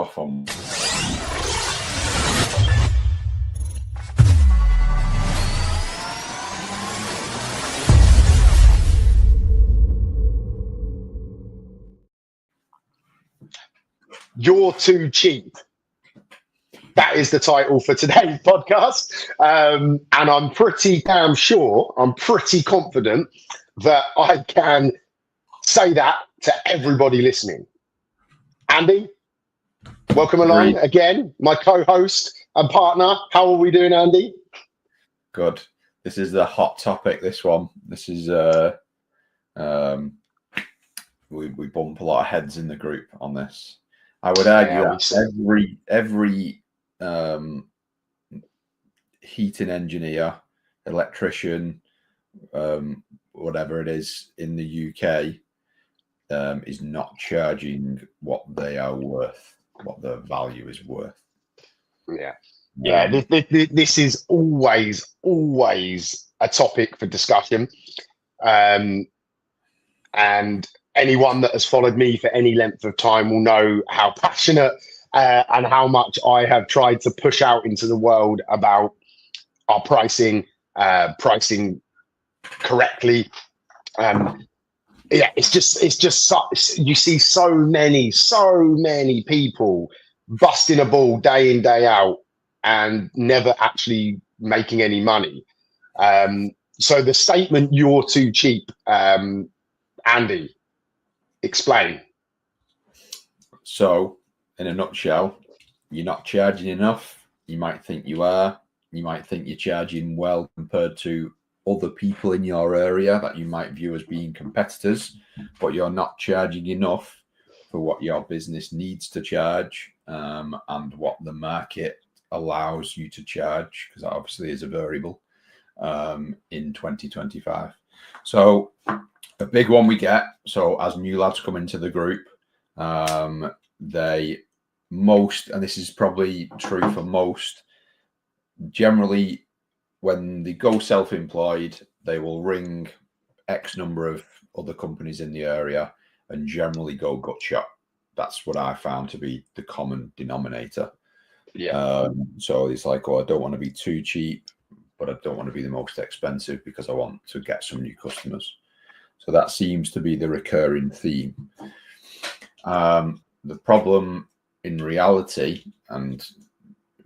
off on. You're too cheap. That is the title for today's podcast. And I'm pretty damn sure, I'm pretty confident that I can say that to everybody listening. Andy, welcome along again, my co-host and partner. How are we doing, Andy? Good. This is the hot topic, this one. This is, we bump a lot of heads in the group on this. I would argue that every heating engineer, electrician, whatever it is in the UK, is not charging what they are worth, what their value is worth. This is always a topic for discussion, and anyone that has followed me for any length of time will know how passionate and how much I have tried to push out into the world about our pricing correctly. It's just such, you see so many people busting a ball day in, day out and never actually making any money. So the statement, "You're too cheap," Andy, explain. So, in a nutshell, you're not charging enough. You might think you are. You might think you're charging well compared to other people in your area that you might view as being competitors, but you're not charging enough for what your business needs to charge, and what the market allows you to charge, because that obviously is a variable in 2025. So a big one we get, so as new lads come into the group, and this is probably true for most, generally when they go self-employed, they will ring X number of other companies in the area and generally go gut shot. That's what I found to be the common denominator. So it's like, I don't want to be too cheap, but I don't want to be the most expensive because I want to get some new customers. So that seems to be the recurring theme. The problem in reality, and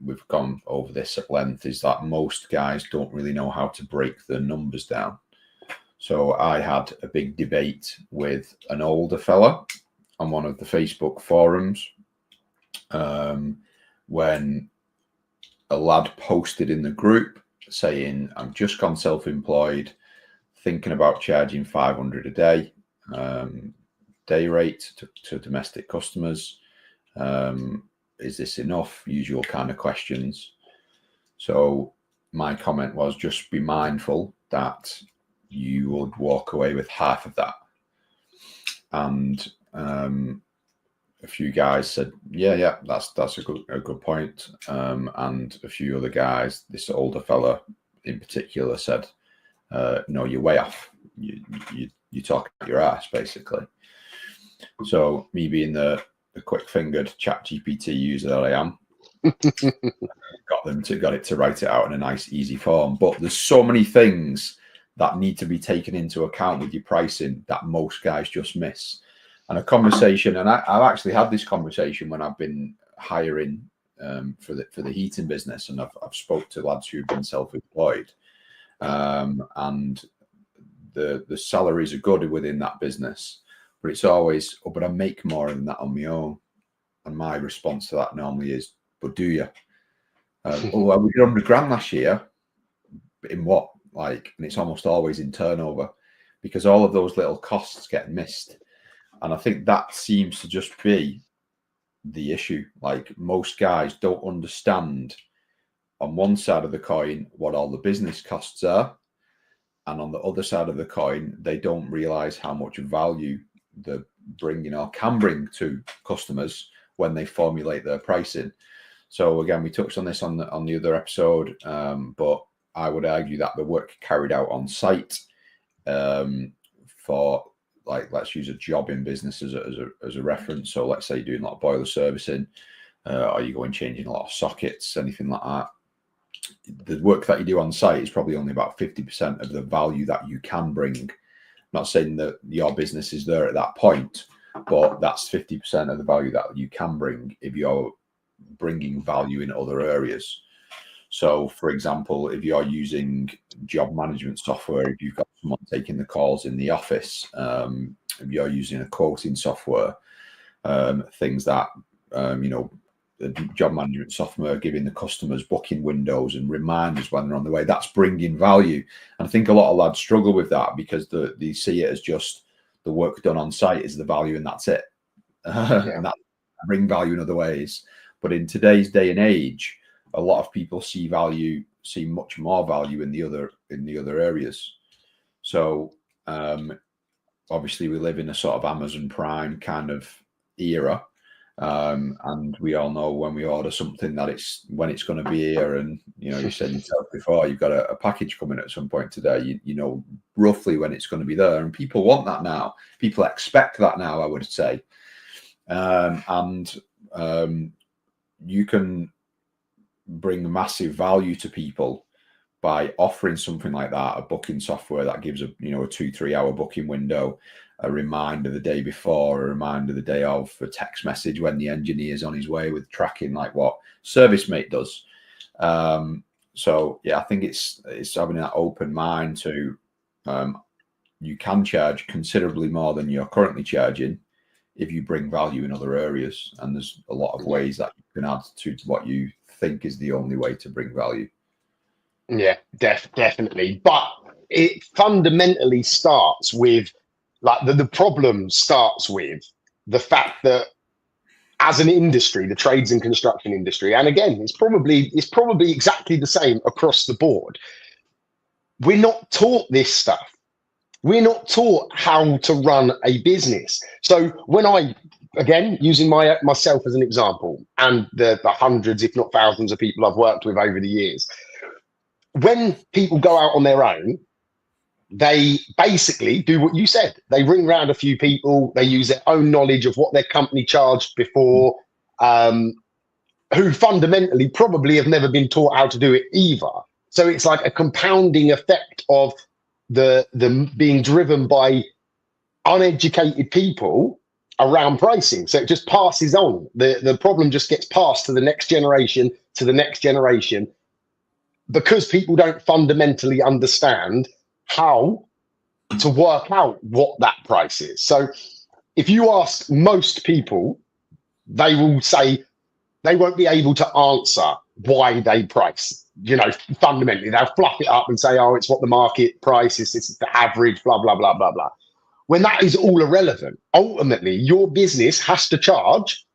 we've gone over this at length, is that most guys don't really know how to break the numbers down. So I had a big debate with an older fella on one of the Facebook forums, when a lad posted in the group saying, "I've just gone self-employed, thinking about charging 500 a day, day rate to domestic customers. Is this enough?" Usual kind of questions. So my comment was, just be mindful that you would walk away with half of that. And a few guys said, yeah, that's a good point. And a few other guys, this older fella in particular, said, "No, you're way off. You talk your ass, basically." So me being the quick-fingered ChatGPT user that I am, got it to write it out in a nice, easy form. But there's so many things that need to be taken into account with your pricing that most guys just miss. And a conversation, and I've actually had this conversation when I've been hiring for the heating business, and I've spoke to lads who've been self-employed, and the salaries are good within that business, but it's always, "Oh, but I make more than that on my own." And my response to that normally is, "But do you?" "Oh, we did 100 grand last year." "In what?" And it's almost always in turnover, because all of those little costs get missed. And I think that seems to just be the issue. Most guys don't understand, on one side of the coin, what all the business costs are, and on the other side of the coin, they don't realize how much value they're bringing or can bring to customers when they formulate their pricing. So again, we touched on this on the other episode, but I would argue that the work carried out on site, for, let's use a job in business as a reference. So let's say you're doing a lot of boiler servicing, Are you going changing a lot of sockets, anything like that? The work that you do on site is probably only about 50% of the value that you can bring. Not saying that your business is there at that point, but that's 50% of the value that you can bring if you're bringing value in other areas. So, for example, if you're using job management software, if you've got someone taking the calls in the office, if you're using a quoting software, things that, the job management software giving the customers booking windows and reminders when they're on the way, that's bringing value. And I think a lot of lads struggle with that because they see it as just the work done on site is the value and that's it. And that bring value in other ways. But in today's day and age, a lot of people see much more value in the other areas. So obviously we live in a sort of Amazon Prime kind of era. And we all know when we order something that when it's going to be here. And, you said yourself before, you've got a package coming at some point today, you know roughly when it's going to be there. And people want that now. People expect that now, I would say. You can bring massive value to people by offering something like that, a booking software that gives a 2-3 hour booking window, a reminder the day before, a reminder the day of, a text message when the engineer's on his way with tracking, like what ServiceMate does. So yeah, I think it's having that open mind to you can charge considerably more than you're currently charging if you bring value in other areas. And there's a lot of ways that you can add to what you think is the only way to bring value. Yeah, definitely. But it fundamentally starts with, like, the problem starts with the fact that as an industry, the trades and construction industry, and again, it's probably exactly the same across the board. We're not taught this stuff. We're not taught how to run a business. So when again, using myself as an example, and the hundreds, if not thousands of people I've worked with over the years, when people go out on their own, they basically do what you said. They ring around a few people. They use their own knowledge of what their company charged before, who fundamentally probably have never been taught how to do it either. So it's like a compounding effect of the being driven by uneducated people around pricing. So it just passes on. The problem just gets passed to the next generation, because people don't fundamentally understand how to work out what that price is. So if you ask most people, they will say they won't be able to answer why they price. Fundamentally, they'll fluff it up and say, oh, it's what the market price is, it's the average, blah, blah, blah, blah, blah. When that is all irrelevant. Ultimately, your business has to charge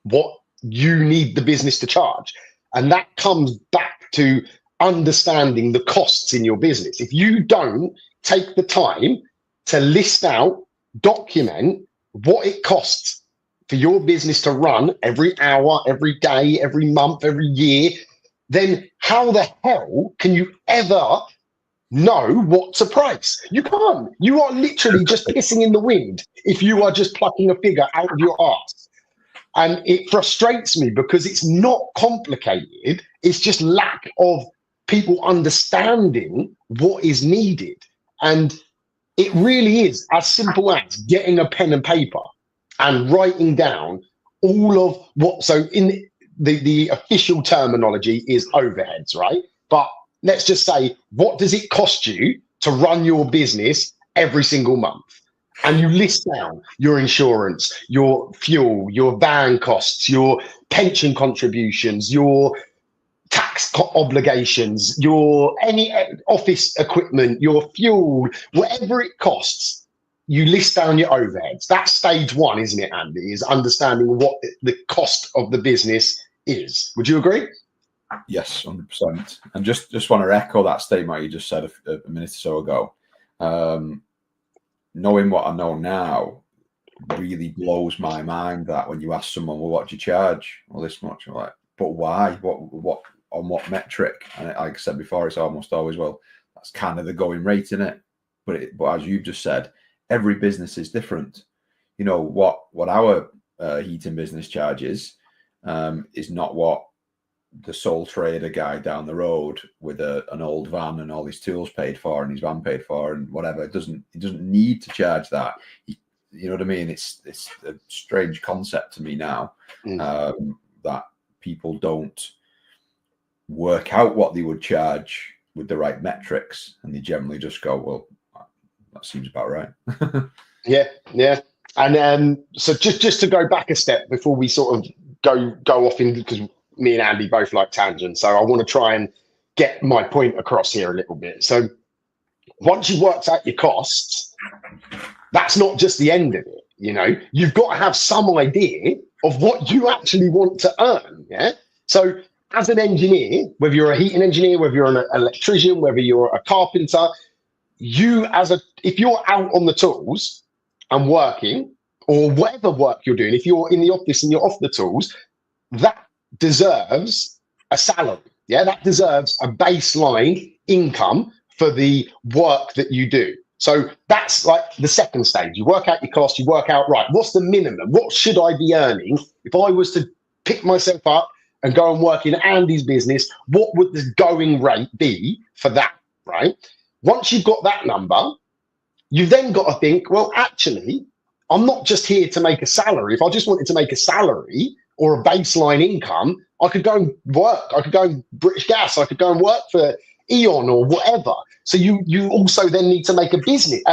what you need the business to charge. And that comes back to understanding the costs in your business. If you don't take the time to list out, document what it costs for your business to run every hour, every day, every month, every year, then how the hell can you ever know what to price? You can't. You are literally just pissing in the wind if you are just plucking a figure out of your arse. And it frustrates me because it's not complicated. It's just lack of people understanding what is needed. And it really is as simple as getting a pen and paper and writing down all of what, so in the official terminology is overheads, right? But let's just say, what does it cost you to run your business every single month? And you list down your insurance, your fuel, your van costs, your pension contributions, your tax obligations, your any office equipment, your fuel, whatever it costs. You list down your overheads. That's stage one, isn't it, Andy? Is understanding what the cost of the business is. Would you agree? Yes, 100%. And just want to echo that statement you just said a minute or so ago. Knowing what I know now really blows my mind that when you ask someone, well, what do you charge? Well, this much. I'm like, but why? What on what metric? And like I said before, it's almost always, well, that's kind of the going rate, isn't it? But as you've just said, every business is different. What our heating business charges is not what the sole trader guy down the road with an old van and all his tools paid for and his van paid for and whatever. He doesn't need to charge that. You know what I mean? It's a strange concept to me now, that people don't work out what they would charge with the right metrics, and they generally just go, well, that seems about right. Yeah. And so just to go back a step before we sort of go off in, because me and Andy both like tangents, so I want to try and get my point across here a little bit. So once you've worked out your costs, that's not just the end of it. You know, you've got to have some idea of what you actually want to earn. Yeah. So as an engineer, whether you're a heating engineer, whether you're an electrician, whether you're a carpenter, if you're out on the tools and working, or whatever work you're doing, if you're in the office and you're off the tools, that deserves a salary. Yeah, that deserves a baseline income for the work that you do. So that's like the second stage. You work out your cost, you work out, right, what's the minimum? What should I be earning if I was to pick myself up and go and work in Andy's business? What would the going rate be for that, right? Once you've got that number, you've then got to think, well, actually, I'm not just here to make a salary. If I just wanted to make a salary or a baseline income, I could go and work. I could go and British Gas. I could go and work for Eon or whatever. So you also then need to make a business.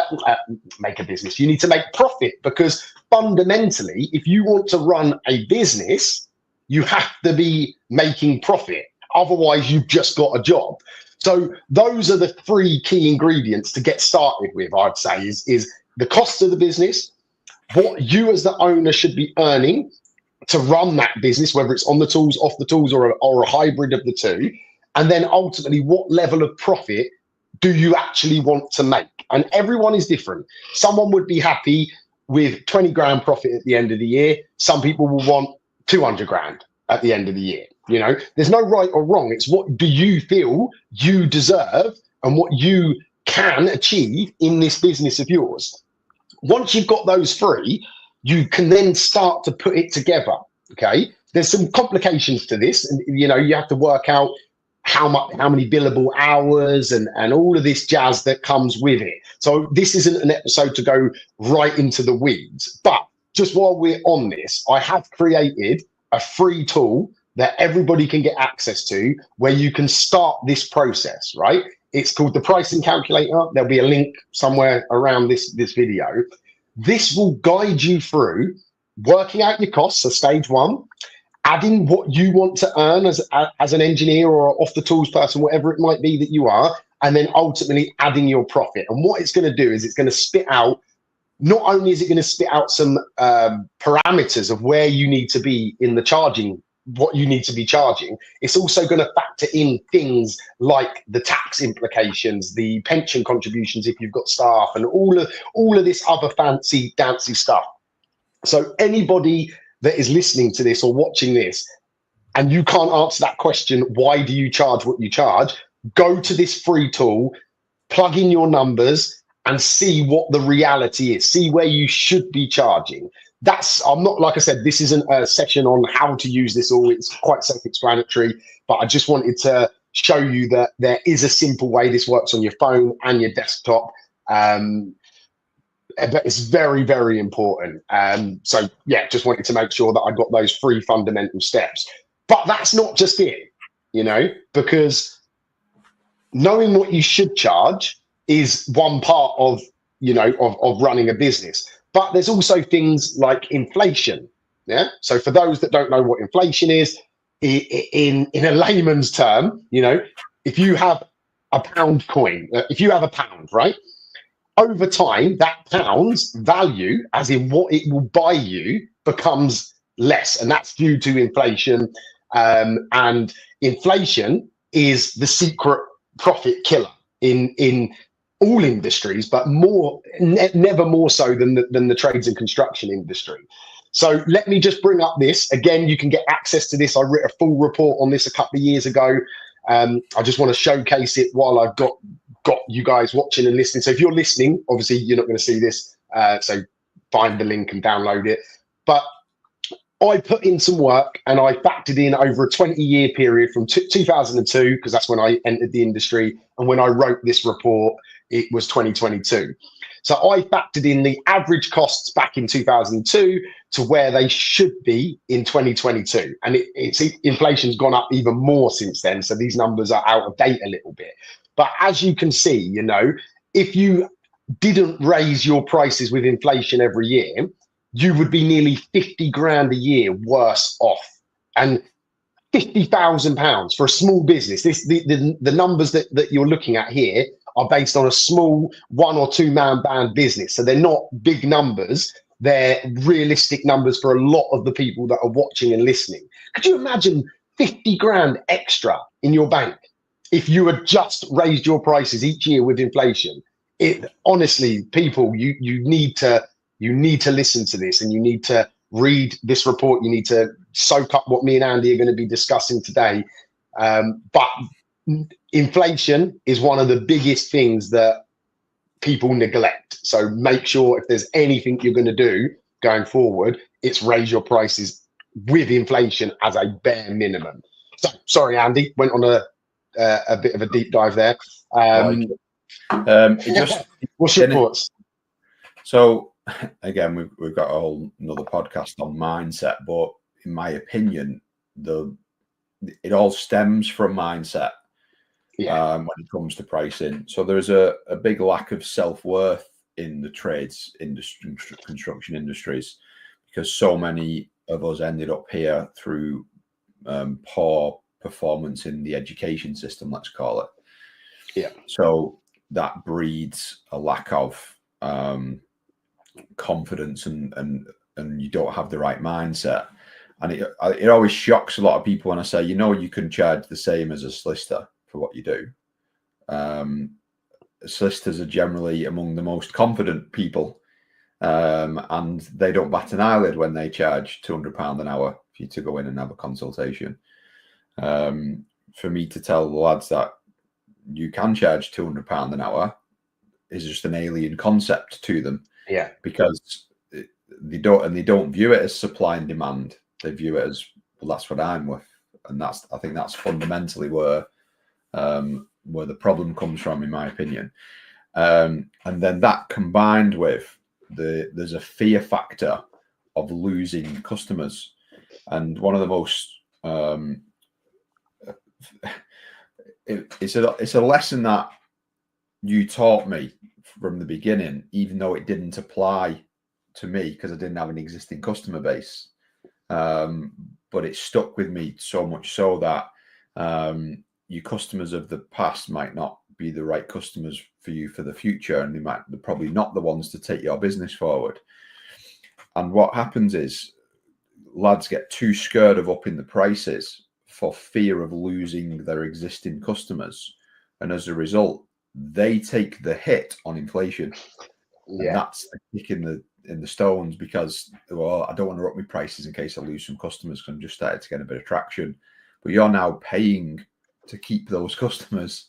You need to make profit, because fundamentally, if you want to run a business, you have to be making profit. Otherwise, you've just got a job. So those are the three key ingredients to get started with, I'd say, is the cost of the business, what you as the owner should be earning to run that business, whether it's on the tools, off the tools, or a hybrid of the two. And then ultimately, what level of profit do you actually want to make? And everyone is different. Someone would be happy with 20 grand profit at the end of the year. Some people will want 200 grand at the end of the year. You know, there's no right or wrong. It's what do you feel you deserve and what you can achieve in this business of yours. Once you've got those three, you can then start to put it together. Okay, there's some complications to this, and you know, you have to work out how many billable hours and all of this jazz that comes with it. So this isn't an episode to go right into the weeds, but just while we're on this, I have created a free tool that everybody can get access to, where you can start this process, right? It's called the pricing calculator. There'll be a link somewhere around this video. This will guide you through working out your costs, so stage one, adding what you want to earn as an engineer or off the tools person, whatever it might be that you are, and then ultimately adding your profit. And what it's going to do is it's going to spit out, not only is it going to spit out some parameters of where you need to be in the charging, what you need to be charging, it's also going to factor in things like the tax implications, the pension contributions if you've got staff, and all of this other fancy dancy stuff. So anybody that is listening to this or watching this and you can't answer that question, why do you charge what you charge, go to this free tool, plug in your numbers and see what the reality is, see where you should be charging. I'm not, like I said, this isn't a session on how to use this all. It's quite self-explanatory, but I just wanted to show you that there is a simple way this works on your phone and your desktop. But it's very, very important. So yeah, just wanted to make sure that I got those 3 fundamental steps. But that's not just it, you know, because knowing what you should charge is one part of, you know, of running a business. But there's also things like inflation. Yeah. So for those that don't know what inflation is, in a layman's term, you know, if you have a pound coin, if you have a pound, right? Over time, that pound's value, as in what it will buy you, becomes less. And that's due to inflation. And inflation is the secret profit killer in all industries, but never more so than the trades and construction industry. So let me just bring up this. Again, you can get access to this. I wrote a full report on this a couple of years ago. I just want to showcase it while I've got you guys watching and listening. So if you're listening, obviously you're not going to see this. So find the link and download it. But I put in some work and I factored in over a 20-year period from 2002, because that's when I entered the industry. And when I wrote this report, it was 2022. So I factored in the average costs back in 2002 to where they should be in 2022. And inflation's gone up even more since then. So these numbers are out of date a little bit. But as you can see, you know, if you didn't raise your prices with inflation every year, you would be nearly 50 grand a year worse off. And £50,000 for a small business. The numbers that you're looking at here are based on a small 1 or 2 man band business. So they're not big numbers. They're realistic numbers for a lot of the people that are watching and listening. Could you imagine 50 grand extra in your bank if you had just raised your prices each year with inflation? Honestly, people, you need to listen to this, and you need to read this report. You need to soak up what me and Andy are going to be discussing today. But inflation is one of the biggest things that people neglect. So make sure if there's anything you're going to do going forward, it's raise your prices with inflation as a bare minimum. So sorry, Andy, went on a bit of a deep dive there. What's your thoughts? So again, we've got a whole another podcast on mindset, but in my opinion, it all stems from mindset. When it comes to pricing. So there's a big lack of self-worth in the trades industry, construction industries, because so many of us ended up here through poor performance in the education system, let's call it. Yeah. So that breeds a lack of confidence, and you don't have the right mindset. And it always shocks a lot of people when I say, you know, you can charge the same as a solicitor for what you do. Solicitors are generally among the most confident people, and they don't bat an eyelid when they charge £200 an hour for you to go in and have a consultation. For me to tell the lads that you can charge £200 an hour is just an alien concept to them. Yeah, because they don't view it as supply and demand. They view it as, well, that's what I'm worth, and I think that's fundamentally where the problem comes from, in my opinion. And then that combined with there's a fear factor of losing customers, and one of the most it's a lesson that you taught me from the beginning, even though it didn't apply to me because I didn't have an existing customer base. But it stuck with me so much so that your customers of the past might not be the right customers for you for the future, and they're probably not the ones to take your business forward. And what happens is lads get too scared of upping the prices for fear of losing their existing customers, and as a result, they take the hit on inflation. Yeah. And that's the kick in the stones, because, well, I don't want to up my prices in case I lose some customers because I'm just started to get a bit of traction. But you're now paying to keep those customers,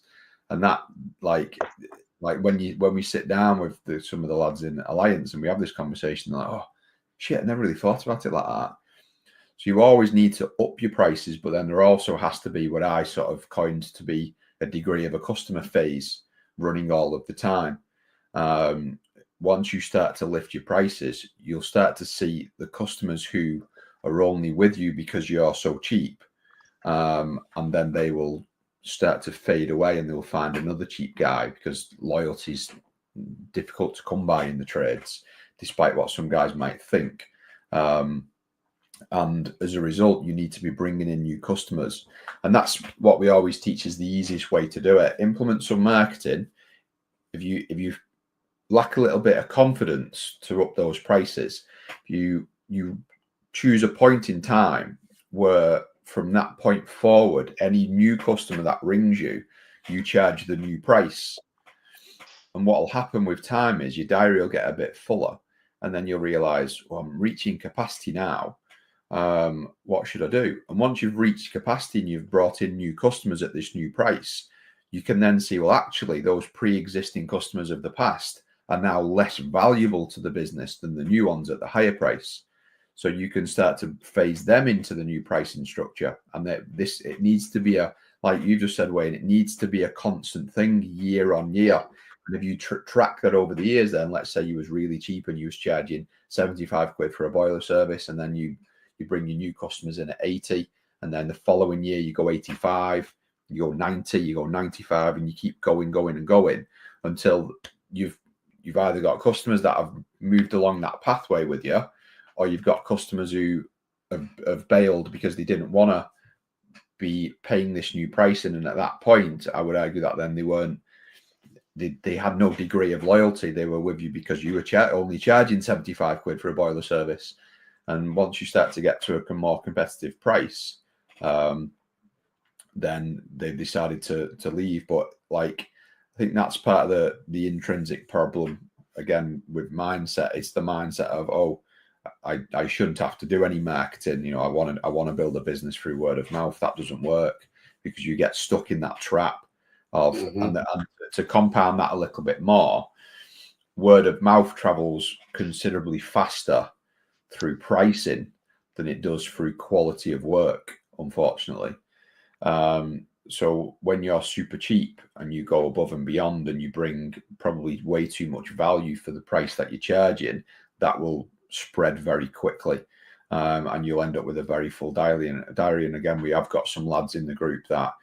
and that like when we sit down with some of the lads in Alliance and we have this conversation, they're like, oh shit, I never really thought about it like that. So you always need to up your prices, but then there also has to be what I sort of coined to be a degree of a customer phase running all of the time. Once you start to lift your prices, you'll start to see the customers who are only with you because you're so cheap, and then they will start to fade away and they'll find another cheap guy, because loyalty is difficult to come by in the trades, despite what some guys might think. And as a result, you need to be bringing in new customers. And that's what we always teach is the easiest way to do it. Implement some marketing. If you lack a little bit of confidence to up those prices, you choose a point in time where from that point forward, any new customer that rings you, you charge the new price. And what will happen with time is your diary will get a bit fuller, and then you'll realize, well, I'm reaching capacity now. What should I do? And once you've reached capacity and you've brought in new customers at this new price, you can then see, well, actually, those pre-existing customers of the past are now less valuable to the business than the new ones at the higher price. So you can start to phase them into the new pricing structure. And that it needs to be like you just said, Wayne, it needs to be a constant thing year on year. And if you track that over the years, then let's say you was really cheap and you was charging 75 quid for a boiler service, and then you bring your new customers in at 80, and then the following year you go 85, you go 90, you go 95, and you keep going until you've either got customers that have moved along that pathway with you, or you've got customers who have bailed because they didn't want to be paying this new pricing. And at that point, I would argue that then they had no degree of loyalty. They were with you because you were only charging 75 quid for a boiler service. And once you start to get to a more competitive price, then they decided to leave. But like, I think that's part of the intrinsic problem again with mindset. It's the mindset of, oh, I shouldn't have to do any marketing. You know, I want to build a business through word of mouth. That doesn't work because you get stuck in that trap of, and to compound that a little bit more, word of mouth travels considerably faster through pricing than it does through quality of work, unfortunately. So when you're super cheap and you go above and beyond and you bring probably way too much value for the price that you're charging, that will spread very quickly, and you'll end up with a very full diary. And again, we have got some lads in the group that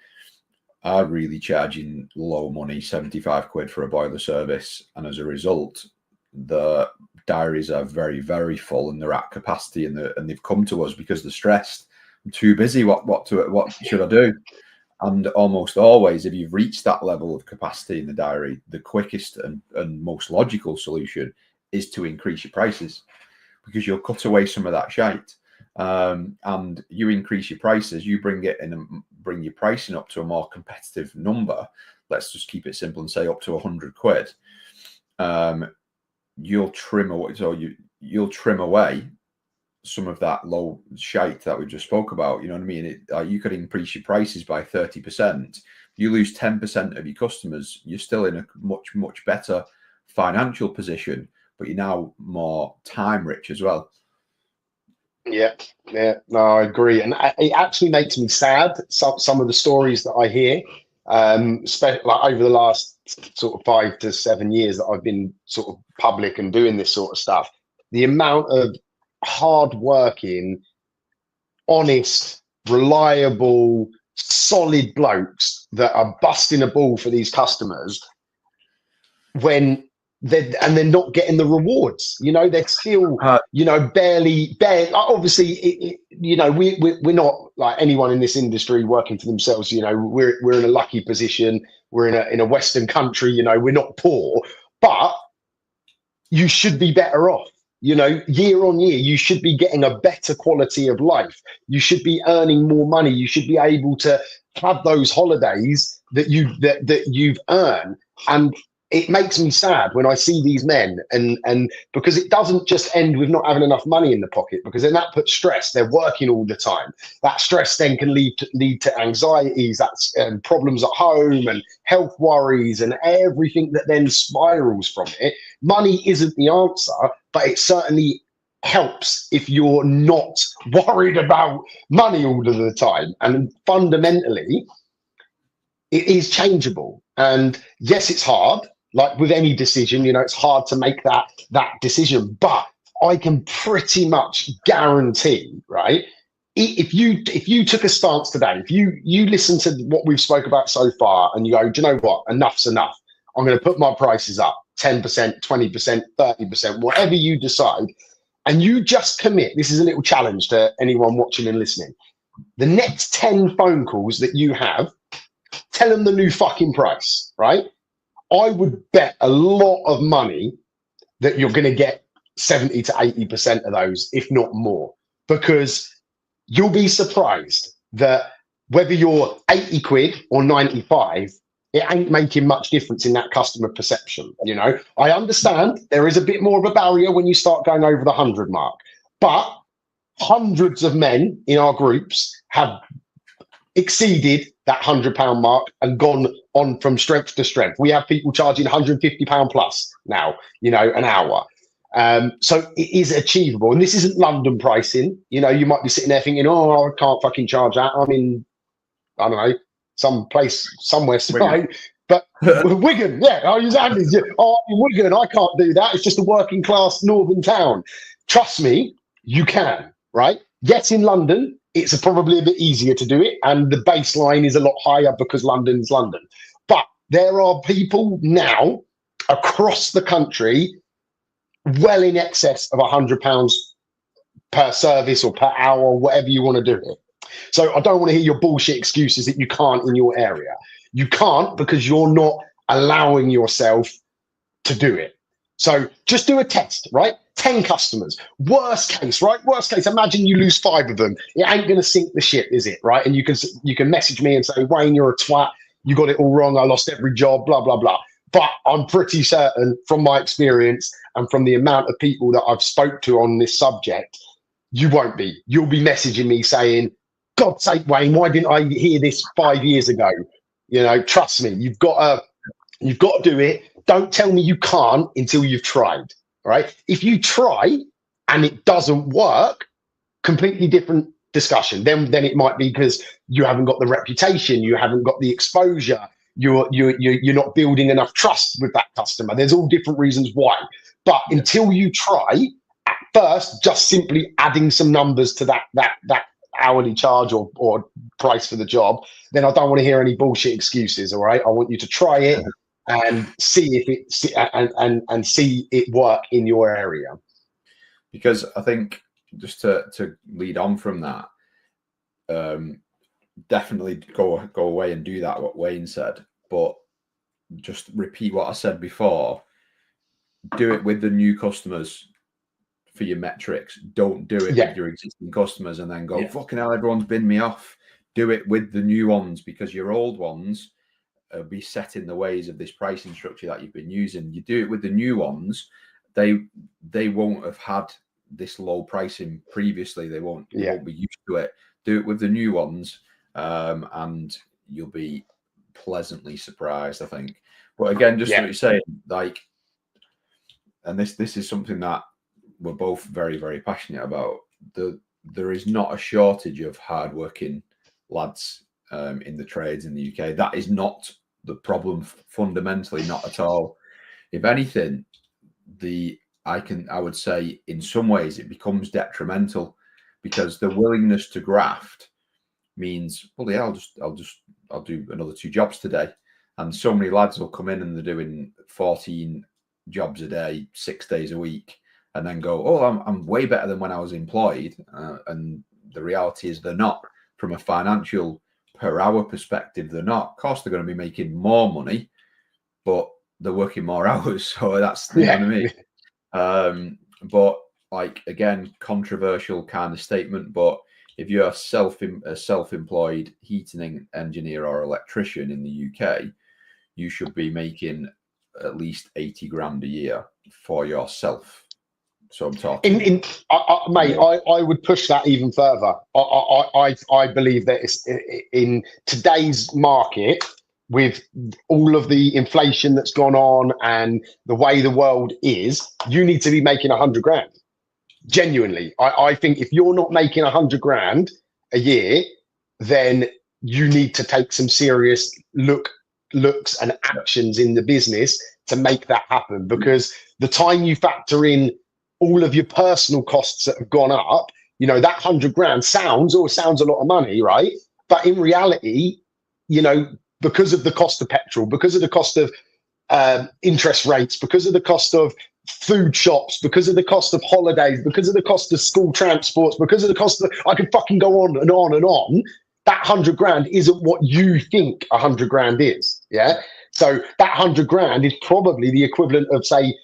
are really charging low money, 75 quid for a boiler service, and as a result, the diaries are very, very full and they're at capacity, and they've come to us because they're stressed. I'm too busy. What should I do? And almost always, if you've reached that level of capacity in the diary, the quickest and most logical solution is to increase your prices, because you'll cut away some of that shite. And you increase your prices, you bring it in and bring your pricing up to a more competitive number. Let's just keep it simple and say up to 100 quid. You'll trim away, you'll trim away some of that low shite that we just spoke about. You know what I mean? You could increase your prices by 30%. You lose 10% of your customers, you're still in a much, much better financial position, but you're now more time rich as well. Yeah, no, I agree. And it actually makes me sad, some of the stories that I hear, like over the last sort of 5 to 7 years that I've been sort of public and doing this sort of stuff. The amount of hard-working, honest, reliable, solid blokes that are busting a ball for these customers when they're not getting the rewards. You know, they're still, you know, barely. Obviously, we're not like anyone in this industry working for themselves. You know, we're in a lucky position. We're in a Western country. You know, we're not poor, but you should be better off. You know, year on year, you should be getting a better quality of life. You should be earning more money. You should be able to have those holidays that you've earned. And it makes me sad when I see these men, and because it doesn't just end with not having enough money in the pocket, because then that puts stress. They're working all the time. That stress then can lead to anxieties, that's problems at home and health worries and everything that then spirals from it. Money isn't the answer, but it certainly helps if you're not worried about money all of the time. And fundamentally, it is changeable. And yes, it's hard. Like with any decision, you know, it's hard to make that decision, but I can pretty much guarantee, right? If you took a stance today, if you listen to what we've spoke about so far and you go, do you know what? Enough's enough. I'm going to put my prices up 10%, 20%, 30%, whatever you decide. And you just commit. This is a little challenge to anyone watching and listening. The next 10 phone calls that you have, tell them the new fucking price, right? I would bet a lot of money that you're going to get 70 to 80% of those, if not more, because you'll be surprised that whether you're 80 quid or 95, it ain't making much difference in that customer perception. You know, I understand there is a bit more of a barrier when you start going over the 100 mark, but hundreds of men in our groups have exceeded that £100 mark and gone on from strength to strength. We have people charging £150 plus now, you know, an hour. So it is achievable, and this isn't London pricing. You know, you might be sitting there thinking, "Oh, I can't fucking charge that. I'm in, I don't know, some place somewhere." Right? But Wigan, yeah, I use Andy's. Yeah. Oh, I'm in Wigan, I can't do that. It's just a working class northern town. Trust me, you can. Right? Yes, in London, it's probably a bit easier to do it, and the baseline is a lot higher because London's London. But there are people now across the country well in excess of £100 per service or per hour, whatever you want to do it. So I don't want to hear your bullshit excuses that you can't in your area. You can't because you're not allowing yourself to do it. So just do a test, right? 10 customers. Worst case, right? Worst case, imagine you lose 5 of them. It ain't going to sink the ship, is it? Right? And you can message me and say, Wayne, you're a twat. You got it all wrong. I lost every job, blah, blah, blah. But I'm pretty certain from my experience and from the amount of people that I've spoke to on this subject, you won't be. You'll be messaging me saying, God's sake, Wayne, why didn't I hear this 5 years ago? You know, trust me, you've got to do it. Don't tell me you can't until you've tried. Right? If you try and it doesn't work, completely different discussion. Then it might be because you haven't got the reputation, you haven't got the exposure, you're not building enough trust with that customer. There's all different reasons why. But until you try, at first, just simply adding some numbers to that hourly charge or price for the job, then I don't want to hear any bullshit excuses. All right, I want you to try it and see if it and see it work in your area. Because I think just to lead on from that, definitely go away and do that, what Wayne said, but just repeat what I said before. Do it with the new customers for your metrics. Don't do it with your existing customers and then go, fucking hell, everyone's binned me off. Do it with the new ones, because your old ones be set in the ways of this pricing structure that you've been using. You do it with the new ones, they won't have had this low pricing previously. They won't be used to it. Do it with the new ones, and you'll be pleasantly surprised, I think. But again, just what you're saying, like, and this is something that we're both very, very passionate about. There is not a shortage of hardworking lads in the trades in the UK. That is not the problem, fundamentally, not at all. If anything, I would say in some ways it becomes detrimental, because the willingness to graft means, well, yeah, I'll do another 2 jobs today. And so many lads will come in and they're doing 14 jobs a day, 6 days a week, and then go, oh, I'm way better than when I was employed. And the reality is they're not. From a financial per hour perspective, they're not. Of course, they're going to be making more money, but they're working more hours. So that's, you know what I mean? But like, again, controversial kind of statement, but if you're a self-employed heating engineer or electrician in the UK, you should be making at least 80 grand a year for yourself. So I'm talking, mate. I would push that even further. I believe that it's, in today's market, with all of the inflation that's gone on and the way the world is, you need to be making 100 grand. Genuinely, I think if you're not making 100 grand a year, then you need to take some serious looks and actions in the business to make that happen. Because the time you factor in all of your personal costs that have gone up, you know, that 100 grand sounds a lot of money, right? But in reality, you know, because of the cost of petrol, because of the cost of interest rates, because of the cost of food shops, because of the cost of holidays, because of the cost of school transports, because of the cost of, I could fucking go on and on and on. That 100 grand isn't what you think 100 grand is. Yeah. So that 100 grand is probably the equivalent of, say,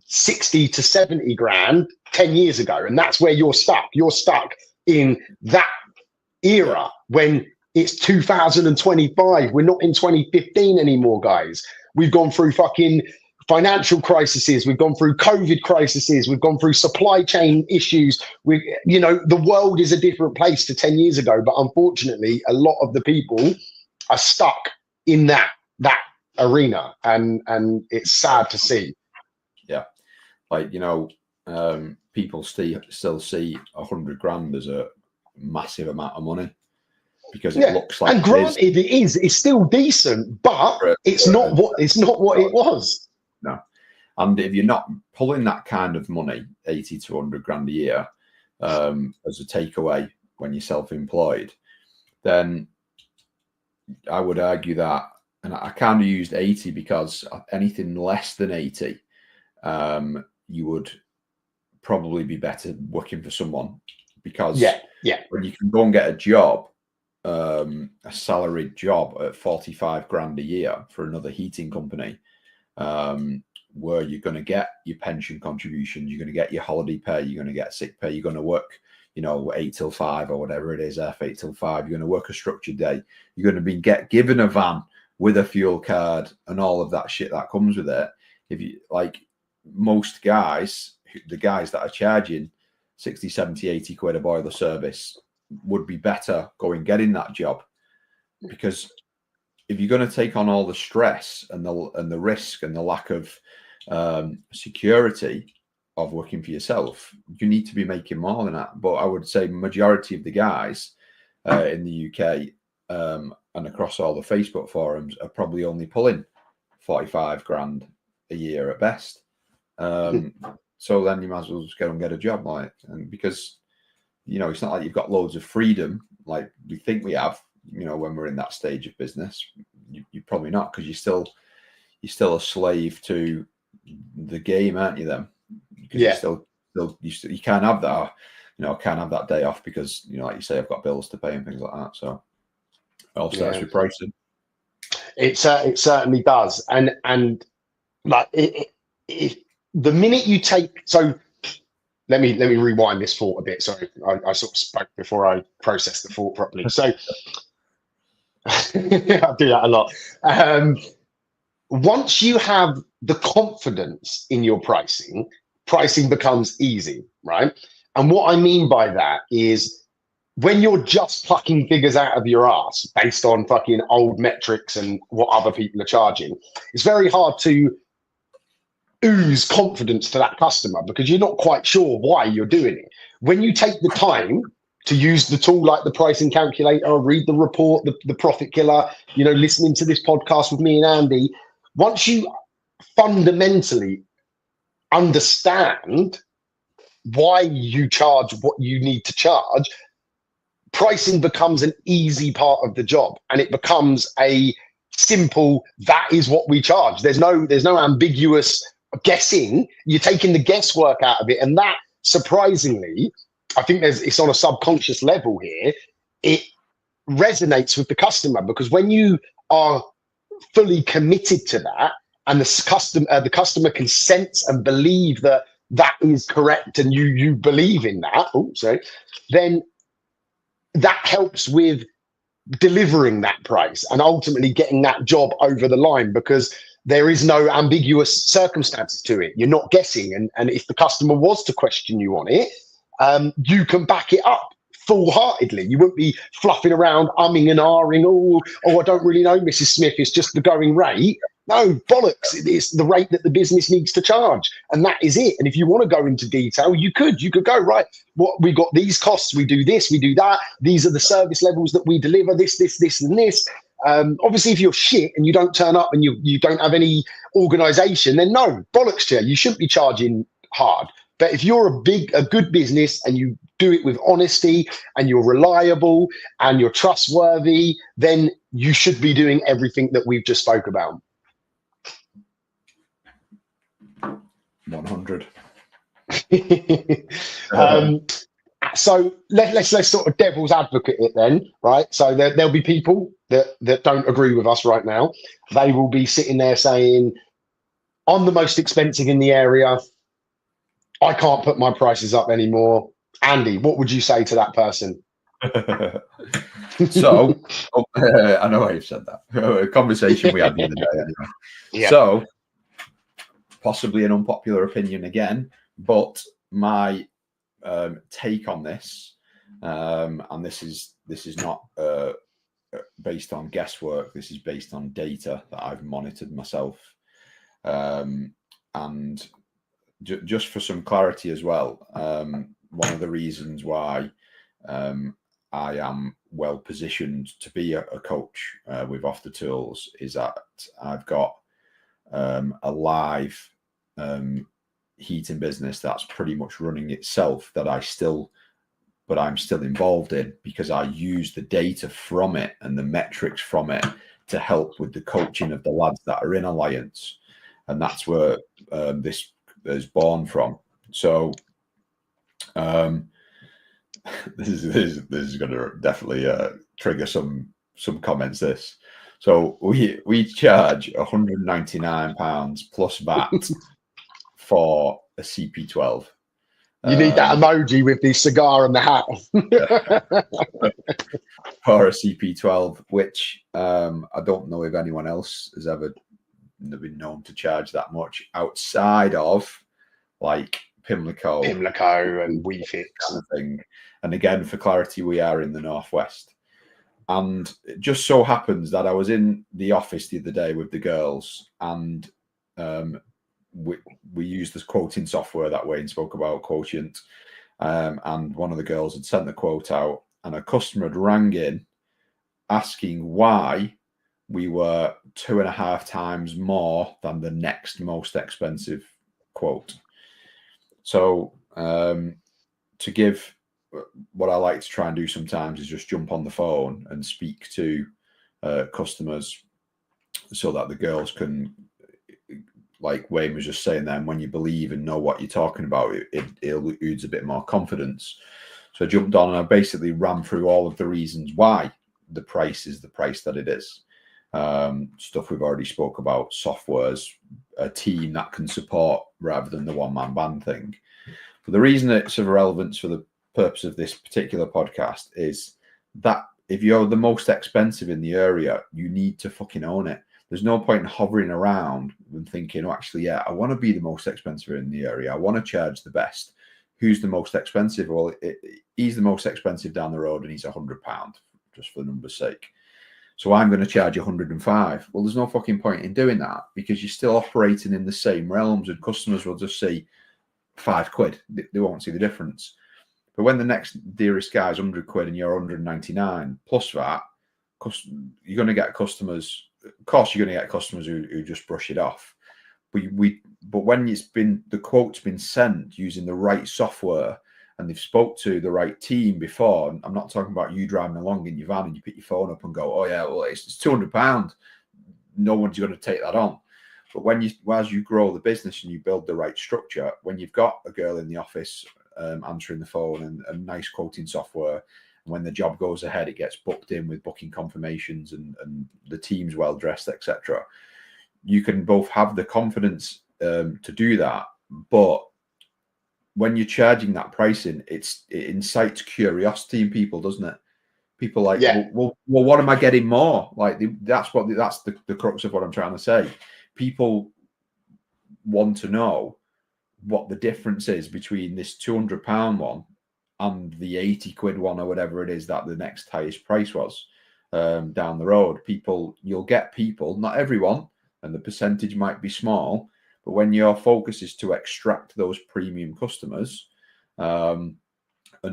60 to 70 grand 10 years ago. And that's where you're stuck. You're stuck in that era when it's 2025. We're not in 2015 anymore, guys. We've gone through fucking financial crises. We've gone through COVID crises. We've gone through supply chain issues. You know, the world is a different place to 10 years ago. But unfortunately, a lot of the people are stuck in that arena, and it's sad to see. Yeah, like, you know, people still see 100 grand as a massive amount of money because it looks like. And granted, it's still decent, but it's not what it was. No, and if you're not pulling that kind of money, 80 to 100 grand a year, as a takeaway when you're self-employed, then I would argue that, and I kind of used 80 because anything less than 80, you would probably be better working for someone, because when you can go and get a job, a salaried job at 45 grand a year for another heating company, where you're going to get your pension contributions, you're going to get your holiday pay, you're going to get sick pay, you're going to work, 8 till 5 or whatever it is, F8 till 5, you're going to work a structured day, you're going to be given a van with a fuel card and all of that shit that comes with it. If you like, most guys, the guys that are charging 60, 70, 80 quid a boiler service would be better going getting that job, because if you're going to take on all the stress and the risk and the lack of security of working for yourself, you need to be making more than that. But I would say majority of the guys in the UK and across all the Facebook forums are probably only pulling 45 grand a year at best. So then you might as well just go and get a job, and because it's not like you've got loads of freedom like we think we have. When we're in that stage of business, you're probably not, because you're still a slave to the game, aren't you? Then, because you can't have that. Can't have that day off because like you say, I've got bills to pay and things like that. So it all starts with pricing. It certainly does, and like the minute you take Let me rewind this thought a bit. Sorry, I sort of spoke before I processed the thought properly. So I do that a lot. Once you have the confidence in your pricing becomes easy, right? And what I mean by that is when you're just plucking figures out of your ass based on fucking old metrics and what other people are charging, it's very hard to ooze confidence to that customer because you're not quite sure why you're doing it. When you take the time to use the tool like the pricing calculator, read the report, the profit killer, listening to this podcast with me and Andy, once you fundamentally understand why you charge what you need to charge, pricing becomes an easy part of the job, and it becomes a simple, that is what we charge. There's no ambiguous guessing. You're taking the guesswork out of it, and that, surprisingly, I think it's on a subconscious level here, it resonates with the customer, because when you are fully committed to that and the customer can sense and believe that is correct, and you believe in that, then that helps with delivering that price and ultimately getting that job over the line, because there is no ambiguous circumstances to it. You're not guessing. And if the customer was to question you on it, you can back it up full-heartedly. You won't be fluffing around, umming and ahhing, I don't really know, Mrs. Smith, it's just the going rate. No, bollocks. It's the rate that the business needs to charge. And that is it. And if you want to go into detail, you could go, right, we got these costs, we do this, we do that. These are the service levels that we deliver, this, and this. Obviously, if you're shit and you don't turn up and you don't have any organization, then no, bollocks to you. You shouldn't be charging hard. But if you're a good business and you do it with honesty and you're reliable and you're trustworthy, then you should be doing everything that we've just spoke about. 100. So let's sort of devil's advocate it then, right? So there'll be people that don't agree with us right now. They will be sitting there saying, I'm the most expensive in the area, I can't put my prices up anymore. Andy, what would you say to that person? So I know why you've said that. A conversation we had the other day anyway. Yeah. So possibly an unpopular opinion again, but my take on this, and this is not based on guesswork. This is based on data that I've monitored myself, and just for some clarity as well, one of the reasons why I am well positioned to be a coach with Off the Tools is that I've got a live heating business that's pretty much running itself that I'm still involved in, because I use the data from it and the metrics from it to help with the coaching of the lads that are in Alliance. And that's where this is born from. So this is going to definitely trigger some comments. So we charge £199 plus VAT for a CP12. You need that emoji with the cigar and the hat for a CP12, which I don't know if anyone else has ever been known to charge that much outside of like Pimlico and WeFix kind of thing. And again, for clarity, we are in the Northwest. And it just so happens that I was in the office the other day with the girls, and we used this quoting software that Wayne spoke about, Quotient. And one of the girls had sent the quote out, and a customer had rang in asking why we were 2.5 times more than the next most expensive quote. So to give, what I like to try and do sometimes is just jump on the phone and speak to customers so that the girls can, like Wayne was just saying then, when you believe and know what you're talking about, it exudes a bit more confidence. So I jumped on and I basically ran through all of the reasons why the price is the price that it is. Stuff we've already spoke about, softwares, a team that can support rather than the one-man band thing. But the reason it's of relevance for the purpose of this particular podcast is that if you're the most expensive in the area, you need to fucking own it. There's no point in hovering around and thinking, oh, actually, yeah, I want to be the most expensive in the area. I want to charge the best. Who's the most expensive? Well, he's the most expensive down the road and he's £100, just for the number's sake. So I'm going to charge 105. Well, there's no fucking point in doing that, because you're still operating in the same realms and customers will just see £5. They won't see the difference. But when the next dearest guy is £100 and you're 199 plus that, you're going to get customers. Of course, you're going to get customers who just brush it off. But when the quote's been sent using the right software and they've spoke to the right team before, I'm not talking about you driving along in your van and you pick your phone up and go, oh yeah, well it's £200. No one's going to take that on. But as you grow the business and you build the right structure, when you've got a girl in the office answering the phone and a nice quoting software, and when the job goes ahead, it gets booked in with booking confirmations and the team's well dressed, etc. You can both have the confidence to do that, but when you're charging that pricing, it incites curiosity in people, doesn't it? People like, yeah. well, what am I getting more? Like that's the crux of what I'm trying to say. People want to know what the difference is between this £200 one and the £80 one or whatever it is that the next highest price was down the road. You'll get people, not everyone, and the percentage might be small, but when your focus is to extract those premium customers, and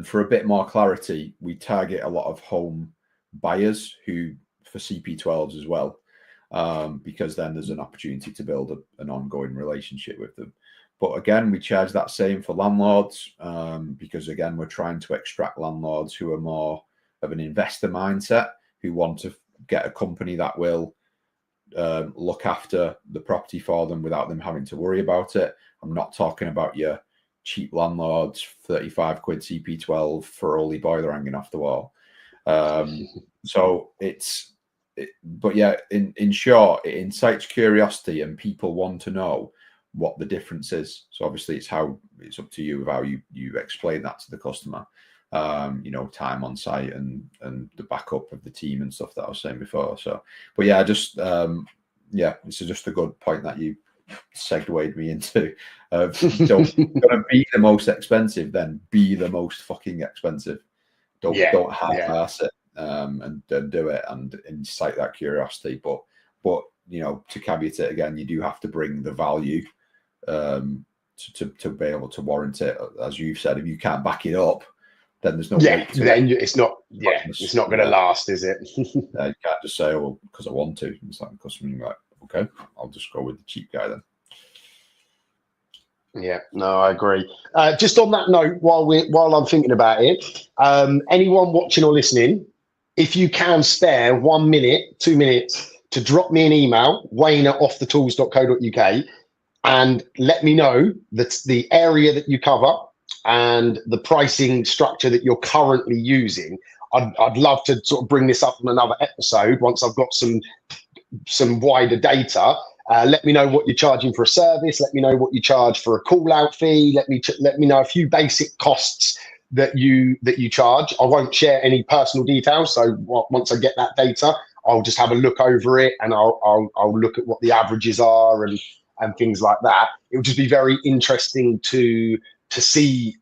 for a bit more clarity, we target a lot of home buyers who for CP12s as well, because then there's an opportunity to build an ongoing relationship with them. But again, we charge that same for landlords, because again, we're trying to extract landlords who are more of an investor mindset, who want to get a company that will look after the property for them without them having to worry about it. I'm not talking about your cheap landlords, £35 CP12 for only boiler hanging off the wall. But yeah, in short, it incites curiosity and people want to know what the difference is. So obviously it's up to you of how you explain that to the customer. Time on site and the backup of the team and stuff that I was saying before. So, but yeah, this is just a good point that you segued me into. Don't be the most expensive, then be the most fucking expensive. Don't half-ass it and do it and incite that curiosity. But to caveat it again, you do have to bring the value to be able to warrant it. As you've said, if you can't back it up, then there's no Yeah, weight to then it. it's not. Yeah, it's not going to last, is it? You can't just say, "Oh, because I want to." It's like the customer, you're like, "Okay, I'll just go with the cheap guy then." Yeah, no, I agree. Just on that note, while I'm thinking about it, anyone watching or listening, if you can spare 1 minute, 2 minutes to drop me an email, wayne@offthetools.co.uk, and let me know that the area that you cover and the pricing structure that you're currently using. I'd love to sort of bring this up in another episode once I've got some wider data. Let me know what you're charging for a service. Let me know what you charge for a call out fee. Let me know a few basic costs that you charge. I won't share any personal details. So once I get that data, I'll just have a look over it, and I'll look at what the averages are and things like that. It would just be very interesting to see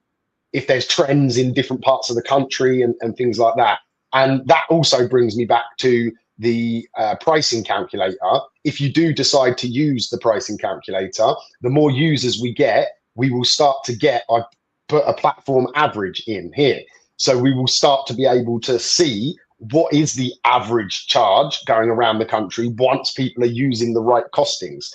if there's trends in different parts of the country and things like that. And that also brings me back to the pricing calculator. If you do decide to use the pricing calculator, the more users we get, we will start to get, I put a platform average in here. So we will start to be able to see what is the average charge going around the country once people are using the right costings.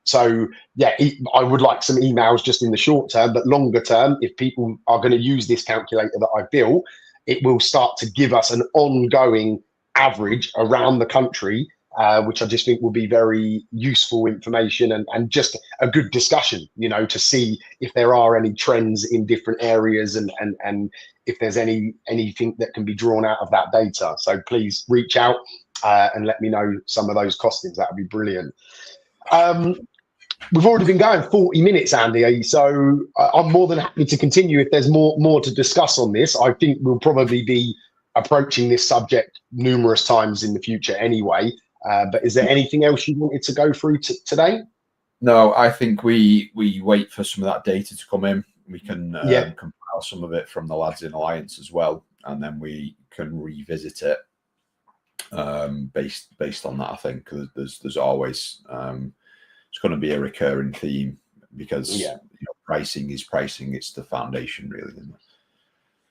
So yeah, I would like some emails just in the short term, but longer term, if people are going to use this calculator that I built, it will start to give us an ongoing average around the country, which I just think will be very useful information and just a good discussion, to see if there are any trends in different areas and if there's anything that can be drawn out of that data. So please reach out and let me know some of those costings. That would be brilliant. We've already been going 40 minutes, Andy, so I'm more than happy to continue if there's more to discuss on this. I think we'll probably be approaching this subject numerous times in the future anyway, but is there anything else you wanted to go through today? No, I think we wait for some of that data to come in. We can compile some of it from the lads in Alliance as well, and then we can revisit it based on that. I think there's always it's going to be a recurring theme because pricing is pricing. It's the foundation, really, isn't it?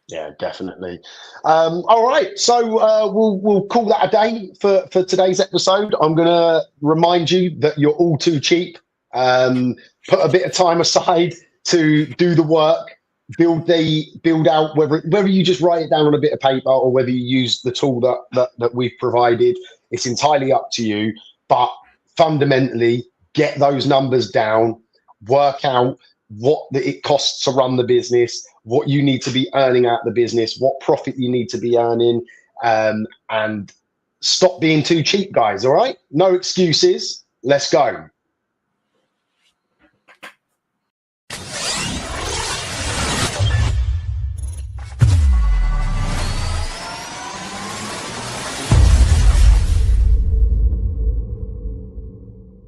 Yeah, definitely. All right, so we'll call that a day for today's episode. I'm going to remind you that you're all too cheap. Put a bit of time aside to do the work, build out, whether you just write it down on a bit of paper or whether you use the tool that we've provided. It's entirely up to you. But fundamentally, get those numbers down, work out what it costs to run the business, what you need to be earning out the business, what profit you need to be earning, and stop being too cheap, guys. All right, no excuses. Let's go.